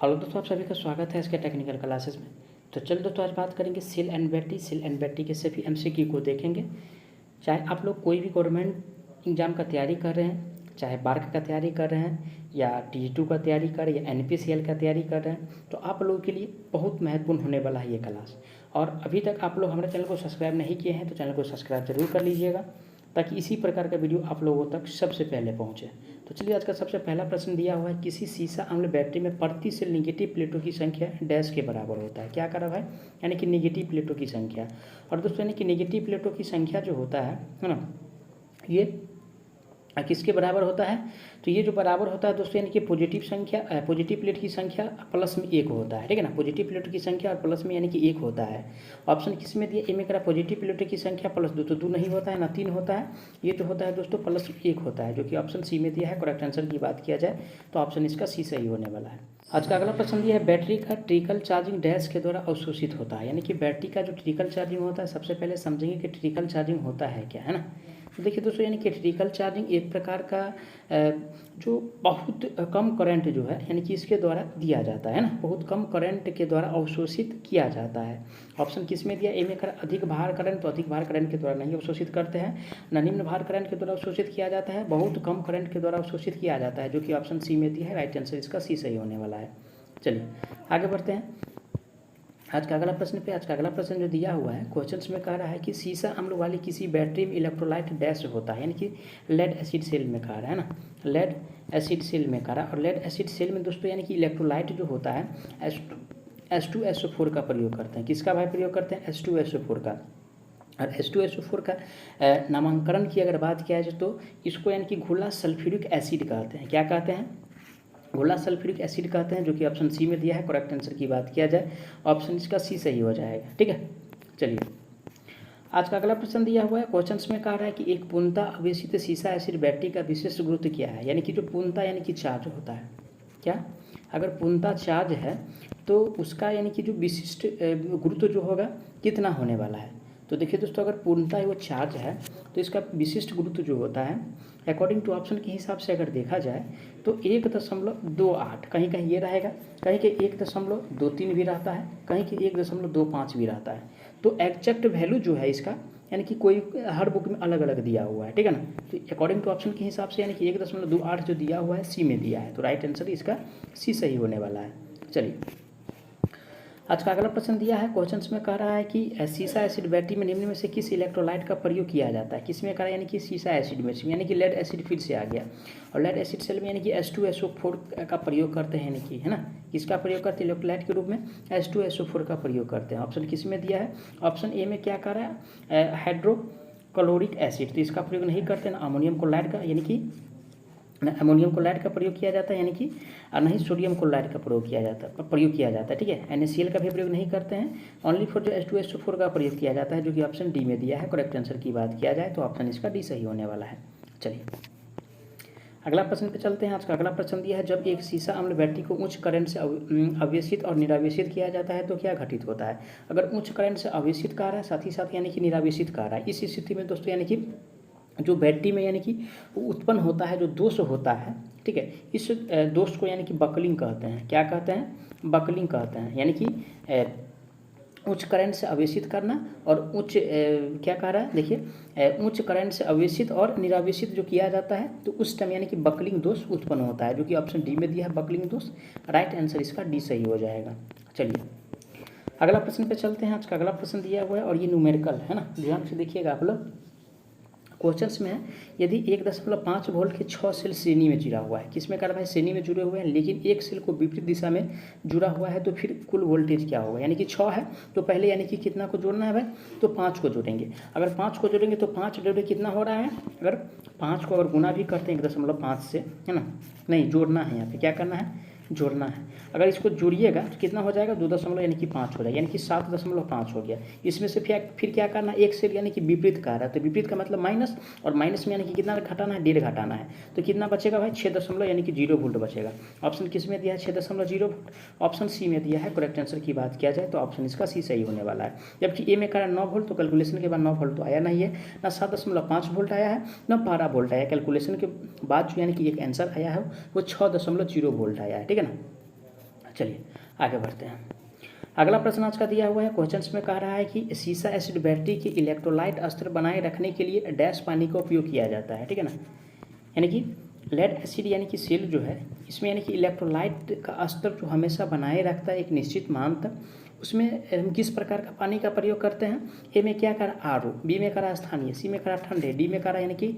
Hello दोस्तों, आप सभी का स्वागत है इसके टेक्निकल क्लासेस में। तो चलिए दोस्तों, आज बात करेंगे सेल एंड बैटरी के सभी एमसीक्यू को देखेंगे। चाहे आप लोग कोई भी गवर्नमेंट एग्जाम का तैयारी कर रहे हैं, चाहे बार्क का तैयारी कर रहे हैं या टी2 का तैयारी कर रहे हैं या एनपीसीएल का तैयारी कर रहे हैं, तो आप लोगों के लिए बहुत महत्वपूर्ण होने वाला है ये क्लास। और अभी तक आप लोग हमारे चैनल को सब्सक्राइब नहीं किए हैं तो चैनल को सब्सक्राइब जरूर कर लीजिएगा, ताकि इसी प्रकार का वीडियो आप लोगों तक सबसे पहले पहुंचे। तो चलिए, आज का सबसे पहला प्रश्न दिया हुआ है, किसी सीसा अम्ल बैटरी में प्रति सेल निगेटिव प्लेटों की संख्या डैश के बराबर होता है। क्या करा भाई? यानी कि निगेटिव प्लेटों की संख्या। और दोस्तों, यानी कि निगेटिव प्लेटों की संख्या जो होता है ना, ये किसके बराबर होता है? तो ये जो बराबर होता है दोस्तों, यानी कि पॉजिटिव प्लेट की संख्या प्लस में 1 होता है, ठीक है ना। पॉजिटिव प्लेट की संख्या और प्लस में यानी कि 1 होता है। ऑप्शन किस में दिया? ए में करा पॉजिटिव प्लेट की संख्या प्लस 2, तो 2 नहीं होता है ना 3 होता है। ये जो होता है दोस्तों प्लस 1 होता है, जो कि ऑप्शन सी में दिया है। करेक्ट आंसर की बात किया जाए तो ऑप्शन इसका सी सही होने वाला है। आज का अगला प्रश्न दिया है, बैटरी का ट्रिकल चार्जिंग डैश के द्वारा अवशोषित होता है। यानी कि बैटरी का जो ट्रिकल चार्जिंग होता है, सबसे पहले समझेंगे कि ट्रिकल चार्जिंग होता है क्या, है ना। तो देखिए दोस्तों, यानी कि ट्रिकल चार्जिंग एक प्रकार का जो बहुत कम करंट जो है, यानी कि इसके द्वारा दिया जाता है ना, बहुत कम करंट के द्वारा अवशोषित किया जाता है। ऑप्शन किस में दिया? ए में कर अधिक भार करंट, तो अधिक भार करंट के द्वारा नहीं अवशोषित करते हैं। न निम्न भार करंट के द्वारा अवशोषित किया जाता है, बहुत कम करंट के द्वारा अवशोषित किया जाता है, जो कि ऑप्शन सी में दिया है। राइट आंसर इसका सी सही होने वाला है। चलिए आगे बढ़ते हैं आज का अगला प्रश्न जो दिया हुआ है, क्वेश्चंस में कह रहा है कि सीसा अम्ल वाली किसी बैटरी में इलेक्ट्रोलाइट डैश होता है। यानी कि लेड एसिड सेल में कह रहा है ना, लेड एसिड सेल में कह रहा है। और लेड एसिड सेल में दोस्तों यानी कि इलेक्ट्रोलाइट जो होता है H2SO4 का प्रयोग करते हैं। किसका भाई प्रयोग करते हैं? H2SO4 का। और H2SO4 का नामांकरण की अगर बात किया जाए तो इसको यानी कि घुला सल्फ्यूरिक एसिड कहते हैं। क्या कहते हैं? घुला सल्फ्यूरिक एसिड कहते हैं, जो कि ऑप्शन सी में दिया है। करेक्ट आंसर की बात किया जाए ऑप्शन इसका सी सही हो जाएगा, ठीक है। चलिए आज का अगला प्रश्न दिया हुआ है, क्वेश्चंस में कह रहा है कि एक पूर्णतः अवेशित सीसा एसिड बैटरी का विशेष गुरुत्व क्या है। यानी कि जो पूर्णतः यानी कि चार्ज होता है, क्या अगर पूर्णतः चार्ज है तो उसका यानी कि जो विशिष्ट गुरुत्व जो होगा कितना होने वाला है। तो देखिए दोस्तों, अगर पूर्णतः वो चार्ज है तो इसका विशिष्ट गुरुत्व जो होता है अकॉर्डिंग टू ऑप्शन के हिसाब से अगर देखा जाए तो 1.28, कहीं कहीं ये रहेगा, कहीं के 1.23 भी रहता है, कहीं के 1.25 भी रहता है। तो एग्जैक्ट वैल्यू जो है इसका, यानी कि कोई हर बुक में अलग अलग दिया हुआ है, ठीक है ना। तो अकॉर्डिंग टू ऑप्शन के हिसाब से यानी कि 1.28 जो दिया हुआ है सी में दिया है। तो राइट आंसर इसका सी सही होने वाला है। चलिए आज का अगला प्रश्न दिया है, क्वेश्चंस में कह रहा है कि सीसा एसिड बैटरी में निम्न में से किस इलेक्ट्रोलाइट का प्रयोग किया जाता है। किस में कह रहा है? यानी कि सीसा एसिड में, यानी कि लेड एसिड फिर से आ गया। और लेड एसिड सेल में यानी कि H2SO4 का प्रयोग करते हैं, यानी कि, है ना, किसका प्रयोग करते हैं? इलेक्ट्रोलाइट के रूप में H2SO4 का प्रयोग करते हैं। ऑप्शन किस में दिया है? ऑप्शन ए में क्या कह रहा है? हाइड्रोक्लोरिक एसिड, तो इसका प्रयोग नहीं करते ना। अमोनियम क्लोराइड का, यानी कि अमोनियम क्लोराइड का प्रयोग किया जाता है, यानी कि नहीं सोडियम क्लोराइड का प्रयोग किया जाता है, ठीक है। NaCl का भी प्रयोग नहीं करते हैं, ओनली फॉर जो H2SO4 का प्रयोग किया जाता है, जो कि ऑप्शन डी में दिया है। करेक्ट आंसर की बात किया जाए तो ऑप्शन इसका डी सही होने वाला है। चलिए अगला प्रश्न पे चलते हैं। आज का अगला प्रश्न दिया है, जब एक सीसा अम्ल बैटरी को उच्च करंट से आवेशित और निरावेशित किया जाता है तो क्या घटित होता है। अगर उच्च करंट से आवेशित कर रहा है, साथ ही साथ यानी कि निरावेशित कर रहा है, इस स्थिति में दोस्तों यानी कि जो बैटरी में यानी कि उत्पन्न होता है जो दोष होता है, ठीक है, इस दोष को यानी कि बकलिंग कहते हैं। क्या कहते हैं? बकलिंग कहते हैं। यानी कि उच्च करंट से आवेशित करना और क्या कह रहा है, देखिए, उच्च करंट से आवेशित और निरावेशित जो किया जाता है तो उस टाइम यानी कि बकलिंग दोष उत्पन्न होता है, जो कि ऑप्शन डी में दिया है, बकलिंग दोष। राइट आंसर इसका डी सही हो जाएगा। चलिए अगला प्रश्न पे चलते हैं। आज का अगला प्रश्न दिया हुआ है और ये न्यूमेरिकल है ना, ध्यान से देखिएगा आप लोग। क्वेश्चंस में है, यदि 1.5 वोल्ट के 6 सेल श्रेणी में जुड़ा हुआ है, किसमें कर भाई श्रेणी में जुड़े हुए हैं, लेकिन एक सेल को विपरीत दिशा में जुड़ा हुआ है, तो फिर कुल वोल्टेज क्या होगा। यानी कि 6 है तो पहले यानी कि कितना को जोड़ना है भाई, तो 5 को जोड़ेंगे। अगर 5 को जोड़ेंगे तो 5 डिवाइड कितना हो रहा है, अगर 5 को अगर गुना भी करते हैं 1.5 से, है ना, नहीं जोड़ना है, यहाँ पे क्या करना है, जोड़ना है। अगर इसको जोड़िएगा तो कितना हो जाएगा, 2 यानी कि 5 हो जाएगा, यानी कि 7.5 हो गया। इसमें से फिर क्या करना है, एक सेल यानी कि विपरीत का रहा है, तो विपरीत का मतलब माइनस, और माइनस में यानी कि कितना घटाना है, 1.5 घटाना है। तो कितना बचेगा भाई, 6 यानी कि 0 वोल्ट बचेगा। ऑप्शन किस में दिया है? 6.0 वोल्ट। ऑप्शन सी में दिया है। करेक्ट आंसर की बात किया जाए तो ऑप्शन इसका सी सही होने वाला है। जबकि ए में करा 9 वोल्ट, तो कैलकुलेशन के बाद 9 वोल्ट तो आया नहीं है, ना 7.5 वोल्ट आया है, ना 12 वोल्ट आया। कैलकुलेशन के बाद जो यानी कि एक आंसर आया है वो 6.0 वोल्ट आया है, ठीक है ना। चलिए आगे बढ़ते हैं। अगला प्रश्न आज का दिया हुआ है, क्वेश्चंस में कह रहा है कि सीसा एसिड बैटरी के इलेक्ट्रोलाइट स्तर बनाए रखने के लिए डैश पानी का उपयोग किया जाता है, ठीक है ना। यानी कि लेड एसिड यानी कि सेल जो है इसमें यानी कि इलेक्ट्रोलाइट का स्तर जो हमेशा बनाए रखता है एक निश्चित मान तक, उसमें हम किस प्रकार का पानी का प्रयोग करते हैं। ए में क्या करा आरओ, बी में करा स्थानीय, सी में करा ठंडे, डी में करा यानी कि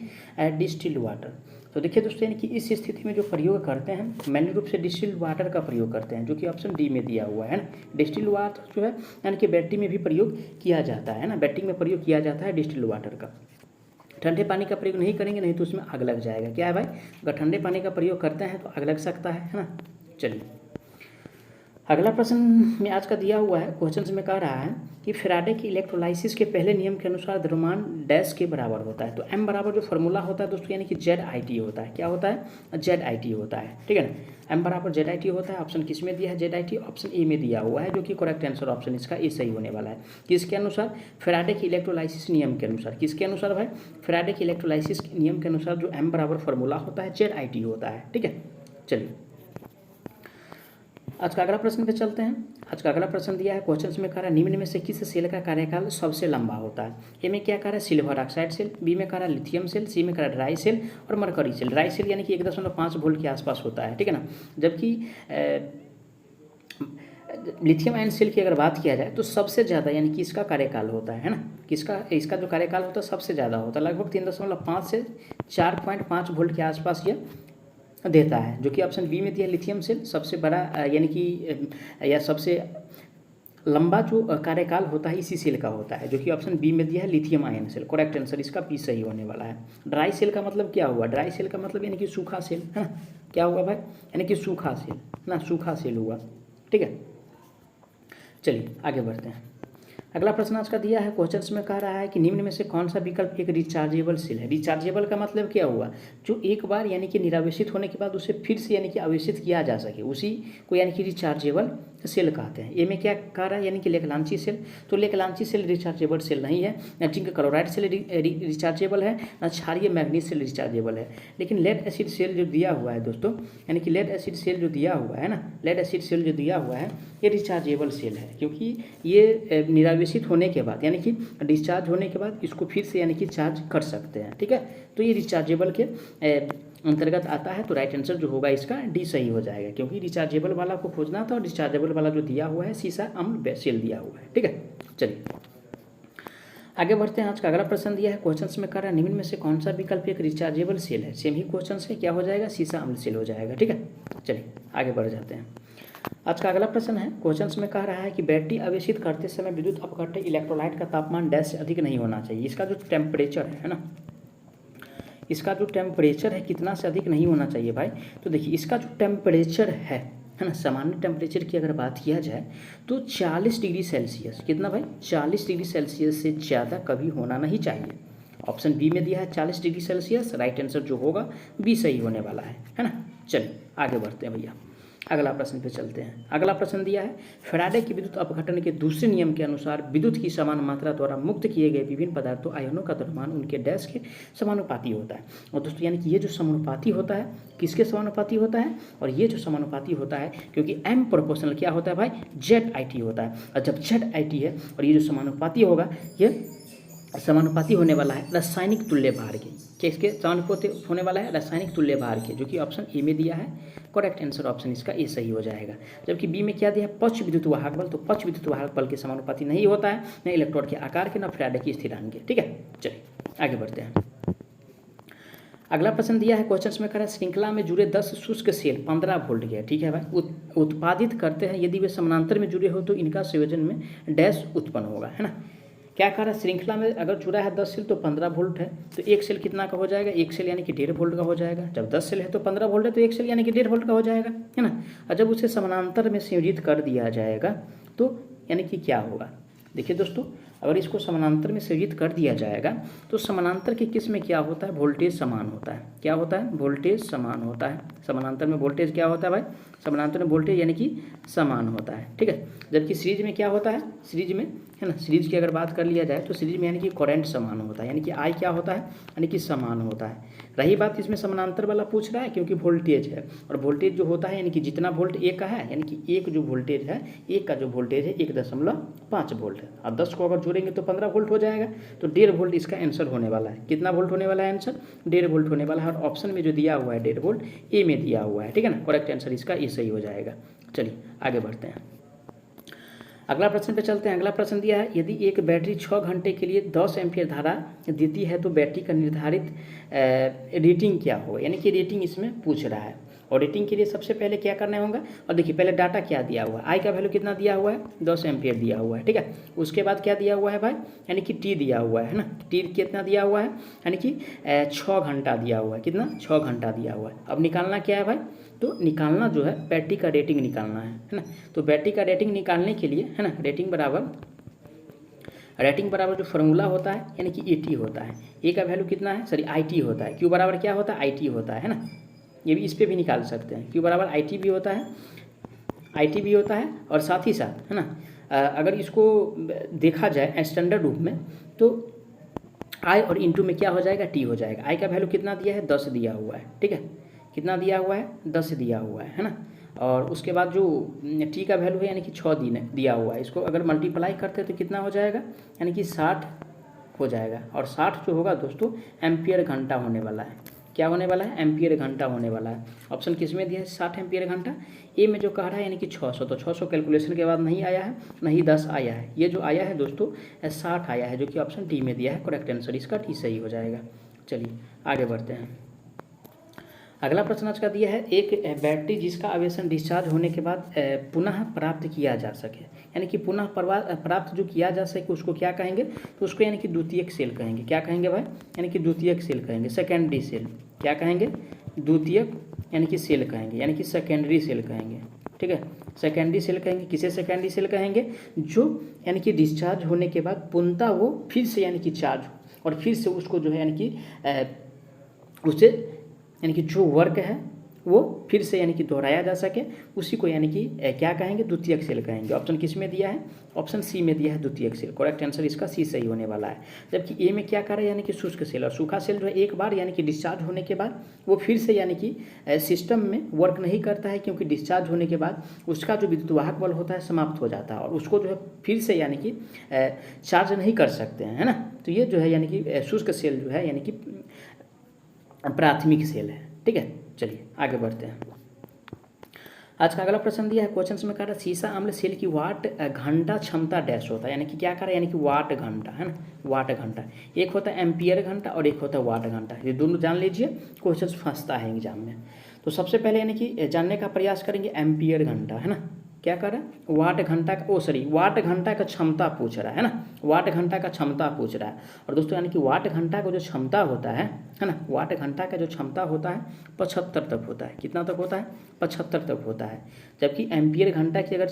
डिस्टिल्ड वाटर। तो देखिए दोस्तों यानी कि इस स्थिति में जो प्रयोग करते हैं मैन्य रूप से डिस्टिल्ड वाटर का प्रयोग करते हैं, जो कि ऑप्शन डी में दिया हुआ है ना। डिस्टिल्ड वाटर जो है यानी कि बैटरी में भी प्रयोग किया जाता है ना, बैटरी में प्रयोग किया जाता है डिस्टिल्ड वाटर का। ठंडे पानी का प्रयोग नहीं करेंगे नहीं तो उसमें आग लग जाएगा। क्या है भाई, अगर ठंडे पानी का प्रयोग करते हैं तो आग लग सकता है ना। चलिए अगला प्रश्न में आज का दिया हुआ है, क्वेश्चन में कह रहा है कि फैराडे की इलेक्ट्रोलाइसिस के पहले नियम के अनुसार द्रव्यमान डैश के बराबर होता है। तो एम बराबर जो फॉर्मूला होता है दोस्तों यानी कि ZIT होता है। क्या होता है, ZIT होता है, ठीक है ना। एम बराबर ZIT होता है। ऑप्शन किस में दिया है, ZIT ऑप्शन ए में दिया हुआ है, जो कि करेक्ट आंसर ऑप्शन इसका ए सही होने वाला है। किसके अनुसार, फैराडे की इलेक्ट्रोलाइसिस नियम के अनुसार। किसके अनुसार भाई, फैराडे की इलेक्ट्रोलाइसिस नियम के अनुसार जो एम बराबर फॉर्मूला होता है ZIT होता है, ठीक है। चलिए आज का अगला प्रश्न पे चलते हैं। आज का अगला प्रश्न दिया है, क्वेश्चन में कह रहा है निम्न में से किस सेल का कार्यकाल सबसे लंबा होता है। ए में क्या कह रहा है, सिल्वर ऑक्साइड सेल, बी में कह रहा है लिथियम सेल, सी में कह रहा है ड्राई सेल और मरकरी सेल। ड्राई सेल यानी कि 1.5 वोल्ट के आसपास होता है, ठीक है ना। जबकि लिथियम आयन सेल की अगर बात किया जाए तो सबसे ज़्यादा यानी कि इसका कार्यकाल होता है ना, किसका, इसका जो कार्यकाल होता है सबसे ज़्यादा होता है, लगभग 3.5 से 4.5 वोल्ट के आसपास यह देता है, जो कि ऑप्शन बी में दिया लिथियम सेल सबसे बड़ा यानी कि या सबसे लंबा जो कार्यकाल होता है इसी सेल का होता है, जो कि ऑप्शन बी में दिया है lithium ion cell. Correct answer इसका बी सही होने वाला है। ड्राई सेल का मतलब क्या हुआ, ड्राई सेल का मतलब यानी कि सूखा सेल है ना। क्या हुआ भाई, यानी कि सूखा सेल ना, सूखा सेल हुआ, ठीक है। चलिए आगे बढ़ते हैं। अगला प्रश्न आज का दिया है, क्वेश्चन में कह रहा है कि निम्न में से कौन सा विकल्प एक रिचार्जेबल सेल है। रिचार्जेबल का मतलब क्या हुआ, जो एक बार यानी कि निरावेशित होने के बाद उसे फिर से यानी कि आवेशित किया जा सके, उसी को यानी कि रिचार्जेबल सेल कहते हैं। ए में क्या कह रहा है, यानी कि लेकलांची सेल। तो लेकलांची सेल रिचार्जेबल सेल नहीं है, न जिंक क्लोराइड सेल रिचार्जेबल है, न क्षारीय मैग्नीज सेल रिचार्जेबल है। लेकिन लेड एसिड सेल जो दिया हुआ है दोस्तों, यानी कि लेड एसिड सेल जो दिया हुआ है ना, लेड एसिड सेल जो दिया हुआ है ये रिचार्जेबल सेल है, क्योंकि ये निरावेशित होने के बाद यानी कि डिस्चार्ज होने के बाद इसको फिर से यानी कि चार्ज कर सकते हैं, ठीक है। तो ये रिचार्जेबल के अंतर्गत आता है। तो राइट आंसर जो होगा इसका डी सही हो जाएगा, क्योंकि रिचार्जेबल वाला को खोजना था और डिस्चार्जेबल वाला जो दिया हुआ है सीसा अम्ल सेल दिया हुआ है, ठीक है। चलिए आगे बढ़ते हैं। आज का अगला प्रश्न दिया है, क्वेश्चन में कह रहा है निम्न में से कौन सा विकल्प एक रिचार्जेबल सेल है। सेम ही क्वेश्चन से क्या हो जाएगा, सीसा अम्ल सेल हो जाएगा, ठीक है। चलिए आगे बढ़ जाते हैं। आज का अगला प्रश्न है, क्वेश्चन में कह रहा है कि बैटरी आवेशित करते समय विद्युत अपघट्य इलेक्ट्रोलाइट का तापमान डैश से अधिक नहीं होना चाहिए। इसका जो टेम्परेचर है ना, इसका जो टेम्परेचर है कितना से अधिक नहीं होना चाहिए भाई। तो देखिए इसका जो टेम्परेचर है ना, सामान्य टेम्परेचर की अगर बात किया जाए तो 40 डिग्री सेल्सियस, कितना भाई, 40 डिग्री सेल्सियस से ज़्यादा कभी होना नहीं चाहिए। ऑप्शन बी में दिया है 40 डिग्री सेल्सियस, राइट आंसर जो होगा बी सही होने वाला है ना। चलिए आगे बढ़ते हैं भैया, अगला प्रश्न पे चलते हैं। अगला प्रश्न दिया है, फैराडे की विद्युत अपघटन के दूसरे नियम के अनुसार विद्युत की समान मात्रा द्वारा मुक्त किए गए विभिन्न पदार्थों आयनों का द्रव्यमान उनके डैश के समानुपाती होता है। और दोस्तों यानी कि ये जो समानुपाती होता है किसके समानुपाती होता है, और ये जो समानुपाती होता है क्योंकि एम प्रोपोर्शनल क्या होता है भाई, ZIT होता है। और जब ZIT है और ये जो समानुपाती होगा ये समानुपाती होने वाला है रासायनिक तुल्य भार के। किसके समानुपाती होने वाला है, रासायनिक तुल्य भार के, जो कि ऑप्शन ए में दिया है। करेक्ट आंसर ऑप्शन इसका ए सही हो जाएगा। जबकि बी में क्या दिया है, पक्ष विद्युत वाहक बल। तो पक्ष विद्युत वाहक बल के समानुपाती नहीं होता है, न इलेक्ट्रॉन के आकार के, न फैराडे की स्थिरांक के, ठीक है। चलिए आगे बढ़ते हैं। अगला प्रश्न दिया है, क्वेश्चन में कह रहा है श्रृंखला में जुड़े 10 शुष्क सेल 15 वोल्ट के, ठीक है भाई, उत्पादित करते हैं। यदि वे समानांतर में जुड़े हो तो इनका संयोजन में डैश उत्पन्न होगा, है ना। क्या कह रहा है, श्रृंखला में अगर जुड़ा है 10 सेल तो 15 वोल्ट है, तो एक सेल कितना का हो जाएगा, एक सेल यानी कि 1.5 वोल्ट का हो जाएगा। जब 10 सेल है तो 15 वोल्ट है, तो एक सेल यानी कि 1.5 वोल्ट का हो जाएगा, है ना। और जब उसे समानांतर में संयोजित कर दिया जाएगा तो यानी कि क्या होगा, देखिए दोस्तों अगर इसको समानांतर में संयोजित कर दिया जाएगा तो समानांतर के किस में क्या होता है, वोल्टेज समान होता है। क्या होता है, वोल्टेज समान होता है। समानांतर में वोल्टेज क्या होता है भाई, समानांतर में वोल्टेज यानी कि समान होता है, ठीक है। जबकि सीरीज में क्या होता है, सीरीज में है ना, सीरीज की अगर बात कर लिया जाए तो सीरीज में यानी कि करंट समान होता है, यानी कि आई क्या होता है, यानी कि समान होता है। रही बात इसमें समानांतर वाला पूछ रहा है क्योंकि वोल्टेज है, और वोल्टेज जो होता है यानी कि जितना वोल्ट एक का है, यानी कि एक जो वोल्टेज है, एक का जो वोल्टेज है 1.5 वोल्ट है, और 10 को अगर जोड़ेंगे तो 15 वोल्ट हो जाएगा। तो 1.5 वोल्ट इसका आंसर होने वाला है। कितना वोल्ट होने वाला है आंसर, 1.5 वोल्ट होने वाला है। और ऑप्शन में जो दिया हुआ है 1.5 वोल्ट, ए में दिया हुआ है, ठीक है ना। करेक्ट आंसर इसका ये सही हो जाएगा। चलिए आगे बढ़ते हैं, अगला प्रश्न पे चलते हैं। अगला प्रश्न दिया है, यदि एक बैटरी 6 घंटे के लिए 10 एम्पीयर धारा देती है तो बैटरी का निर्धारित रेटिंग क्या हो, यानी कि रेटिंग इसमें पूछ रहा है। और रेटिंग के लिए सबसे पहले क्या करना होगा, और देखिए पहले डाटा क्या दिया हुआ है, आई का वैल्यू कितना दिया हुआ है, 10 एम्पीयर दिया हुआ है, ठीक है। उसके बाद क्या दिया हुआ है भाई, यानी कि टी दिया हुआ है ना, टी कितना दिया हुआ है, यानी कि 6 घंटा दिया हुआ है, कितना, 6 घंटा दिया हुआ है। अब निकालना क्या है भाई, तो निकालना जो है बैटरी का रेटिंग निकालना है ना। तो बैटरी का रेटिंग निकालने के लिए है ना, रेटिंग बराबर जो फार्मूला होता है यानी कि ए होता है। ए का वैल्यू कितना है, सॉरी आई होता है। क्यू बराबर क्या होता है, आई होता है ना। ये भी इस पर भी निकाल सकते हैं, क्यू बराबर आई भी होता है, भी होता है। और साथ ही साथ है ना, अगर इसको देखा जाए स्टैंडर्ड रूप में तो आई और इंटू में क्या हो जाएगा, टी हो जाएगा। आई का वैल्यू कितना दिया है, 10 दिया हुआ है, ठीक है। कितना दिया हुआ है, 10 दिया हुआ है ना। और उसके बाद जो टी का वैल्यू है यानी कि 6 दिया हुआ है। इसको अगर मल्टीप्लाई करते हैं तो कितना हो जाएगा, यानी कि 60 हो जाएगा। और 60 जो होगा दोस्तों एम्पियर घंटा होने वाला है। क्या होने वाला है, एम्पियर घंटा होने वाला है। ऑप्शन किस में दिया है, 60 एम्पियर घंटा। ए में जो कह रहा है यानी कि 600, तो 600 कैलकुलेशन के बाद नहीं आया है, नहीं 10 आया है। ये जो आया है दोस्तों 60 आया है, जो कि ऑप्शन डी में दिया है। करेक्ट आंसर इसका डी सही हो जाएगा। चलिए आगे बढ़ते हैं। अगला प्रश्न आज का दिया है, एक बैटरी जिसका आवेशन डिस्चार्ज होने के बाद पुनः प्राप्त किया जा सके, यानी कि पुनः प्राप्त जो किया जा सके उसको क्या कहेंगे, तो उसको यानी कि द्वितीयक सेल कहेंगे। क्या कहेंगे भाई, यानी कि द्वितीयक सेल कहेंगे, सेकेंडरी सेल। क्या कहेंगे, द्वितीयक यानी कि सेल कहेंगे, यानी कि सेकेंडरी सेल कहेंगे, ठीक है। सेकेंडरी सेल कहेंगे। किसे सेकेंडरी सेल कहेंगे, जो यानी कि डिस्चार्ज होने के बाद पुनः वो फिर से यानी कि चार्ज हो और फिर से उसको जो है यानी कि उससे यानी कि जो वर्क है वो फिर से यानी कि दोहराया जा सके, उसी को यानी कि क्या कहेंगे, द्वितीयक सेल कहेंगे। ऑप्शन किस में दिया है, ऑप्शन सी में दिया है द्वितीयक सेल। करेक्ट आंसर इसका सी सही होने वाला है। जबकि ए में क्या कर रहा है, यानी कि शुष्क सेल। और सूखा सेल जो है एक बार यानी कि डिस्चार्ज होने के बाद वो फिर से यानी कि सिस्टम में वर्क नहीं करता है, क्योंकि डिस्चार्ज होने के बाद उसका जो विद्युत वाहक बल होता है समाप्त हो जाता है, और उसको जो है फिर से यानी कि चार्ज नहीं कर सकते हैं, है ना। तो ये जो है यानी कि शुष्क सेल जो है यानी कि प्राथमिक सेल है, ठीक है। चलिए आगे बढ़ते हैं। आज का अगला प्रश्न दिया है, क्वेश्चन में कह रहा है सीसा अम्ल सेल की वाट घंटा क्षमता डैश होता है, यानी कि क्या कर रहा है, यानी कि वाट घंटा, है ना, वाट घंटा। एक होता है एम्पियर घंटा और एक होता है वाट घंटा। ये दोनों जान लीजिए, क्वेश्चन फंसता है एग्जाम में। तो सबसे पहले यानी कि जानने का प्रयास करेंगे एम्पियर घंटा, है ना। क्या कर रहा है, वाट घंटा का वाट घंटा का क्षमता पूछ रहा है ना, वाट घंटा का क्षमता पूछ रहा है। और दोस्तों यानी कि वाट घंटा का जो क्षमता होता है ना, वाट घंटा का जो क्षमता होता है 75 तक होता है। कितना तक होता है, 75 तक होता है। जबकि एम्पियर घंटा की अगर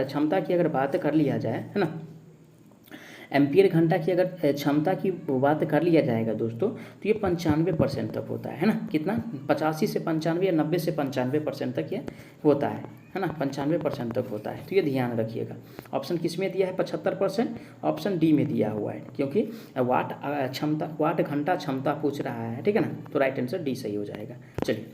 क्षमता की अगर बात कर लिया जाए, है ना, एम्पियर घंटा की अगर क्षमता की बात कर लिया जाएगा दोस्तों, तो ये 95% तक होता है ना। कितना, 85 से 95 या 90 से 95% तक ये होता है ना, 95% तक होता है। तो ये ध्यान रखिएगा। ऑप्शन किस में दिया है, 75%, ऑप्शन डी में दिया हुआ है, क्योंकि वाट घंटा क्षमता पूछ रहा है, ठीक है ना। तो राइट आंसर डी सही हो जाएगा। चलिए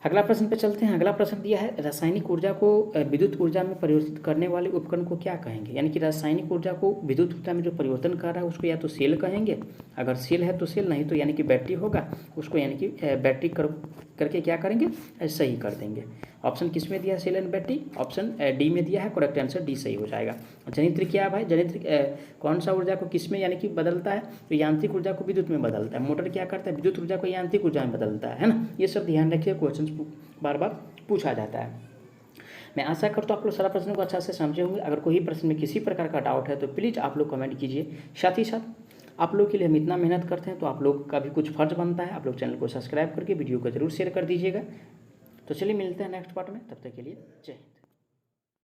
अगला प्रश्न पे चलते हैं। अगला प्रश्न दिया है, रासायनिक ऊर्जा को विद्युत ऊर्जा में परिवर्तित करने वाले उपकरण को क्या कहेंगे, यानी कि रासायनिक ऊर्जा को विद्युत ऊर्जा में जो परिवर्तन कर रहा है उसको या तो सेल कहेंगे, अगर सेल है तो सेल, नहीं तो यानी कि बैटरी होगा, उसको यानी कि बैटरी करके क्या करेंगे, सही कर देंगे। ऑप्शन किस में दिया है, cell and battery, option D में दिया है। करेक्ट आंसर डी सही हो जाएगा। जनित्र क्या है भाई, जनित्र कौन सा ऊर्जा को किस में यानी कि बदलता है, तो यांत्रिक ऊर्जा को विद्युत में बदलता है। मोटर क्या करता है, विद्युत ऊर्जा को यांत्रिक ऊर्जा में बदलता है ना। ये सब ध्यान रखिए, क्वेश्चन बार बार पूछा जाता है। मैं आशा करता हूँ आप लोग सारा प्रश्न को अच्छा से समझे होंगे। अगर कोई प्रश्न में किसी प्रकार का डाउट है तो प्लीज़ आप लोग कमेंट कीजिए। साथ ही साथ आप लोग के लिए हम इतना मेहनत करते हैं, तो आप लोग का भी कुछ फर्ज बनता है, आप लोग चैनल को सब्सक्राइब करके वीडियो को जरूर शेयर कर दीजिएगा। तो चलिए मिलते हैं नेक्स्ट पार्ट में, तब तक के लिए जय हिंद।